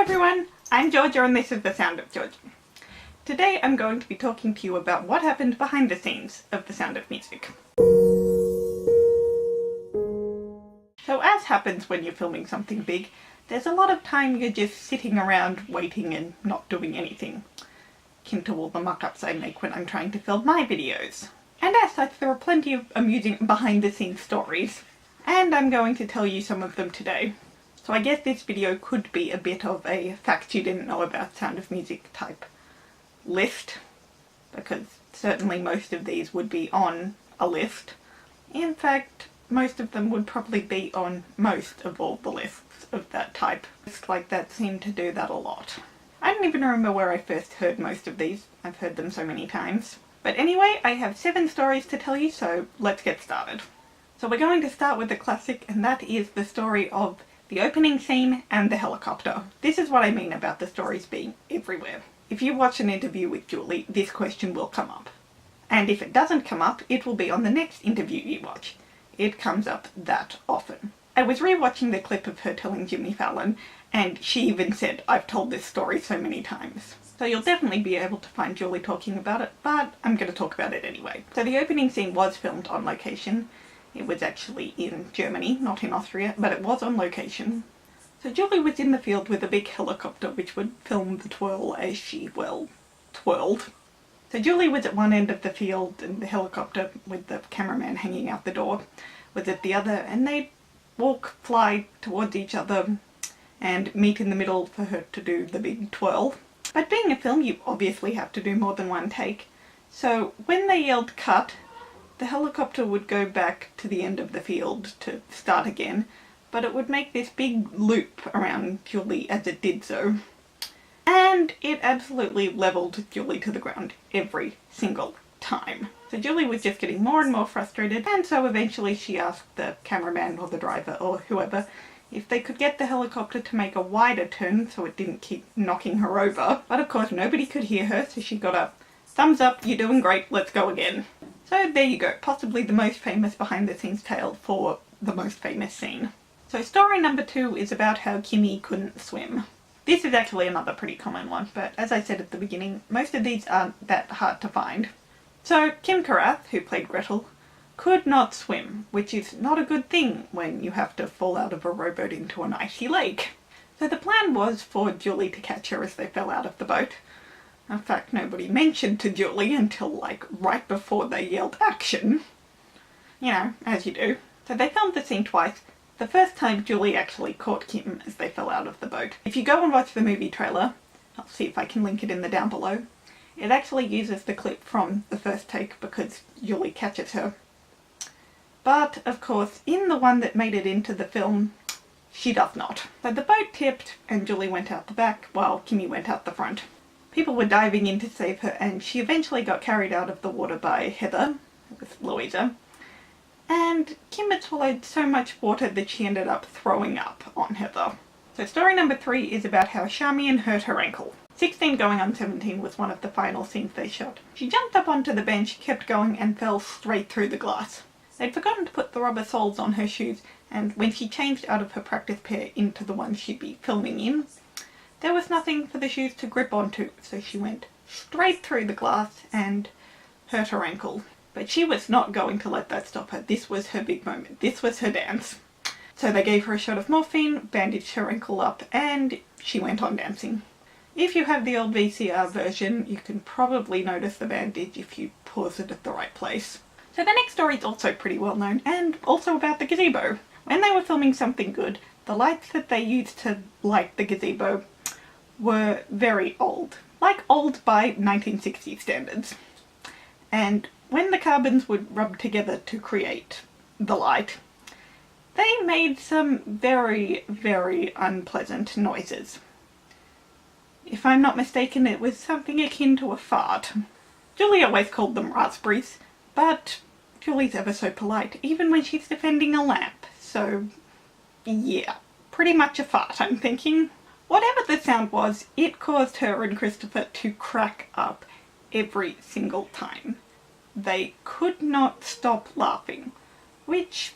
everyone, I'm Georgia and this is The Sound of Georgia. Today I'm going to be talking to you about what happened behind the scenes of The Sound of Music. So as happens when you're filming something big, there's a lot of time you're just sitting around waiting and not doing anything, akin to all the mock-ups I make when I'm trying to film my videos. And as such, there are plenty of amusing behind-the-scenes stories, and I'm going to tell you some of them today. So I guess this video could be a bit of a facts you didn't know about Sound of Music type list, because certainly most of these would be on a list. In fact, most of them would probably be on most of all the lists of that type. Lists like that seem to do that a lot. I don't even remember where I first heard most of these. I've heard them so many times. But anyway, I have 7 stories to tell you, so let's get started. So we're going to start with the classic, and that is the story of the opening scene and the helicopter. This is what I mean about the stories being everywhere. If you watch an interview with Julie, this question will come up. And if it doesn't come up, it will be on the next interview you watch. It comes up that often. I was rewatching the clip of her telling Jimmy Fallon, and she even said, "I've told this story so many times." So you'll definitely be able to find Julie talking about it, but I'm going to talk about it anyway. So the opening scene was filmed on location. It was actually in Germany, not in Austria, but it was on location. So Julie was in the field with a big helicopter which would film the twirl as she, well, twirled. So Julie was at one end of the field and the helicopter, with the cameraman hanging out the door, was at the other, and they'd fly towards each other and meet in the middle for her to do the big twirl. But being a film, you obviously have to do more than one take. So when they yelled cut, the helicopter would go back to the end of the field to start again, but it would make this big loop around Julie as it did so. And it absolutely levelled Julie to the ground every single time. So Julie was just getting more and more frustrated, and so eventually she asked the cameraman or the driver or whoever if they could get the helicopter to make a wider turn so it didn't keep knocking her over. But of course nobody could hear her, so she got a thumbs up, "You're doing great, let's go again." So there you go, possibly the most famous behind the scenes tale for the most famous scene. So story number 2 is about how Kimmy couldn't swim. This is actually another pretty common one, but as I said at the beginning, most of these aren't that hard to find. So Kim Karath, who played Gretel, could not swim, which is not a good thing when you have to fall out of a rowboat into an icy lake. So the plan was for Julie to catch her as they fell out of the boat. In fact, nobody mentioned to Julie until like right before they yelled action. You know, as you do. So they filmed the scene twice. The first time Julie actually caught Kim as they fell out of the boat. If you go and watch the movie trailer, I'll see if I can link it in the down below, it actually uses the clip from the first take because Julie catches her. But of course, in the one that made it into the film, she does not. So the boat tipped and Julie went out the back while Kimmy went out the front. People were diving in to save her, and she eventually got carried out of the water by Heather, with Louisa. And Kim had swallowed so much water that she ended up throwing up on Heather. So story number 3 is about how Charmian hurt her ankle. 16 going on 17 was one of the final scenes they shot. She jumped up onto the bench, kept going, and fell straight through the glass. They'd forgotten to put the rubber soles on her shoes, and when she changed out of her practice pair into the ones she'd be filming in, there was nothing for the shoes to grip onto, so she went straight through the glass and hurt her ankle. But she was not going to let that stop her. This was her big moment. This was her dance. So they gave her a shot of morphine, bandaged her ankle up, and she went on dancing. If you have the old VCR version, you can probably notice the bandage if you pause it at the right place. So the next story is also pretty well known, and also about the gazebo. When they were filming Something Good, the lights that they used to light the gazebo were very old. Like old by 1960s standards. And when the carbons would rub together to create the light, they made some very, very unpleasant noises. If I'm not mistaken, it was something akin to a fart. Julie always called them raspberries, but Julie's ever so polite, even when she's defending a lamp. So, yeah, pretty much a fart, I'm thinking. Whatever the sound was, it caused her and Christopher to crack up every single time. They could not stop laughing, which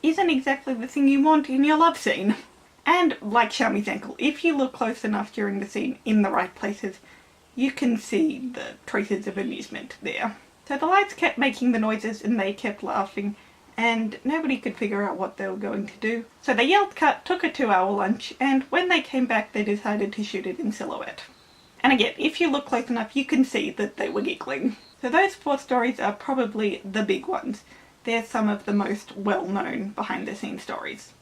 isn't exactly the thing you want in your love scene. And like Xiaomi's ankle, if you look close enough during the scene in the right places, you can see the traces of amusement there. So the lights kept making the noises and they kept laughing, and nobody could figure out what they were going to do. So they yelled cut, took a 2-hour lunch, and when they came back they decided to shoot it in silhouette. And again, if you look close enough you can see that they were giggling. So those 4 stories are probably the big ones. They're some of the most well-known behind-the-scenes stories.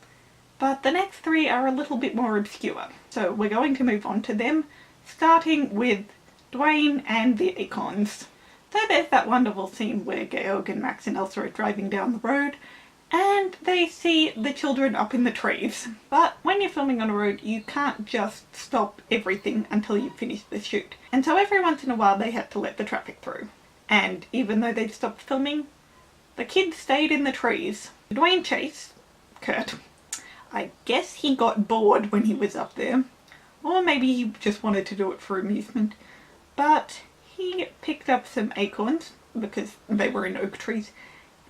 But the next 3 are a little bit more obscure, so we're going to move on to them, starting with Dwayne and the Acorns. So there's that wonderful scene where Georg and Max and Elsa are driving down the road and they see the children up in the trees. But when you're filming on a road you can't just stop everything until you finish the shoot. And so every once in a while they had to let the traffic through. And even though they'd stopped filming, the kids stayed in the trees. Dwayne Chase, Kurt, I guess he got bored when he was up there. Or maybe he just wanted to do it for amusement. But he picked up some acorns, because they were in oak trees,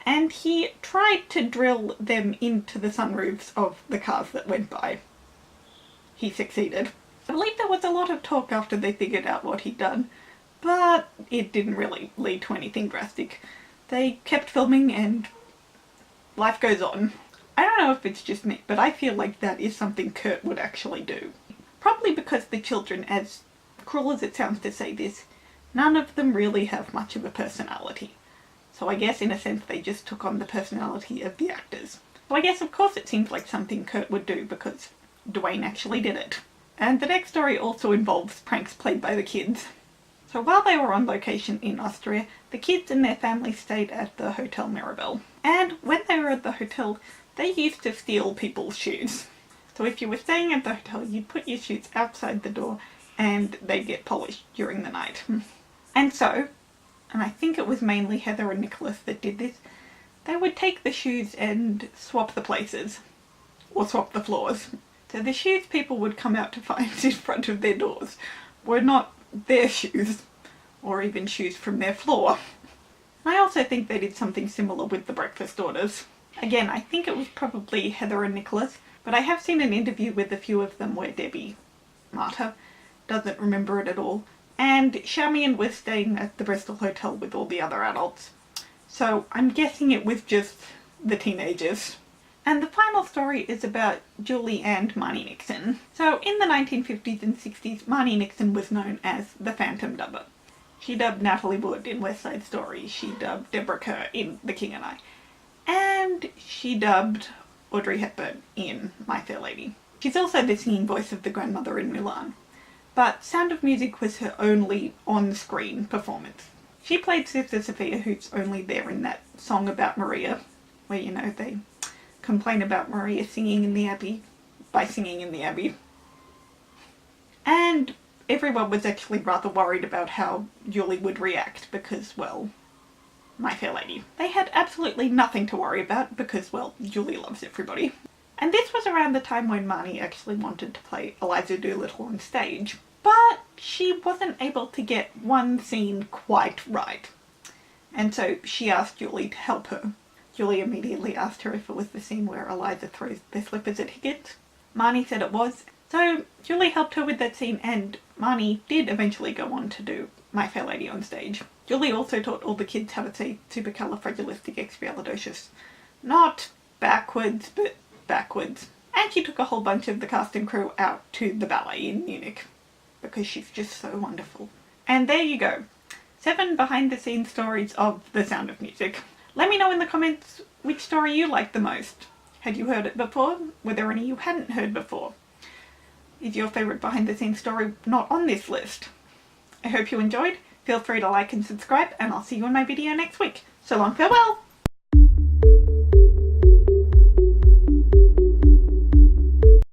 and he tried to drill them into the sunroofs of the cars that went by. He succeeded. I believe there was a lot of talk after they figured out what he'd done, but it didn't really lead to anything drastic. They kept filming and life goes on. I don't know if it's just me, but I feel like that is something Kurt would actually do. Probably because the children, as cruel as it sounds to say this, none of them really have much of a personality. So I guess in a sense they just took on the personality of the actors. So I guess of course it seems like something Kurt would do because Dwayne actually did it. And the next story also involves pranks played by the kids. So while they were on location in Austria, the kids and their family stayed at the Hotel Mirabel. And when they were at the hotel, they used to steal people's shoes. So if you were staying at the hotel, you'd put your shoes outside the door and they'd get polished during the night. And so, and I think it was mainly Heather and Nicholas that did this, they would take the shoes and swap the places. Or swap the floors. So the shoes people would come out to find in front of their doors were not their shoes, or even shoes from their floor. I also think they did something similar with the breakfast orders. Again, I think it was probably Heather and Nicholas, but I have seen an interview with a few of them where Debbie Marta doesn't remember it at all. And Xiaomi was staying at the Bristol Hotel with all the other adults. So I'm guessing it was just the teenagers. And the final story is about Julie and Marnie Nixon. So in the 1950s and 60s, Marnie Nixon was known as the Phantom Dubber. She dubbed Natalie Wood in West Side Story, she dubbed Deborah Kerr in The King and I, and she dubbed Audrey Hepburn in My Fair Lady. She's also the singing voice of the grandmother in Mulan. But Sound of Music was her only on-screen performance. She played Sister Sophia, who's only there in that song about Maria, where, you know, they complain about Maria singing in the Abbey by singing in the Abbey. And everyone was actually rather worried about how Julie would react because, well, My Fair Lady. They had absolutely nothing to worry about because, well, Julie loves everybody. And this was around the time when Marnie actually wanted to play Eliza Doolittle on stage, but she wasn't able to get one scene quite right. And so she asked Julie to help her. Julie immediately asked her if it was the scene where Eliza throws their slippers at Higgins. Marnie said it was. So Julie helped her with that scene, and Marnie did eventually go on to do My Fair Lady on stage. Julie also taught all the kids how to say supercalifragilisticexpialidocious. Not backwards, but backwards. And she took a whole bunch of the cast and crew out to the ballet in Munich, because she's just so wonderful. And there you go. 7 behind the scenes stories of The Sound of Music. Let me know in the comments which story you liked the most. Had you heard it before? Were there any you hadn't heard before? Is your favourite behind the scenes story not on this list? I hope you enjoyed. Feel free to like and subscribe, and I'll see you in my video next week. So long, farewell!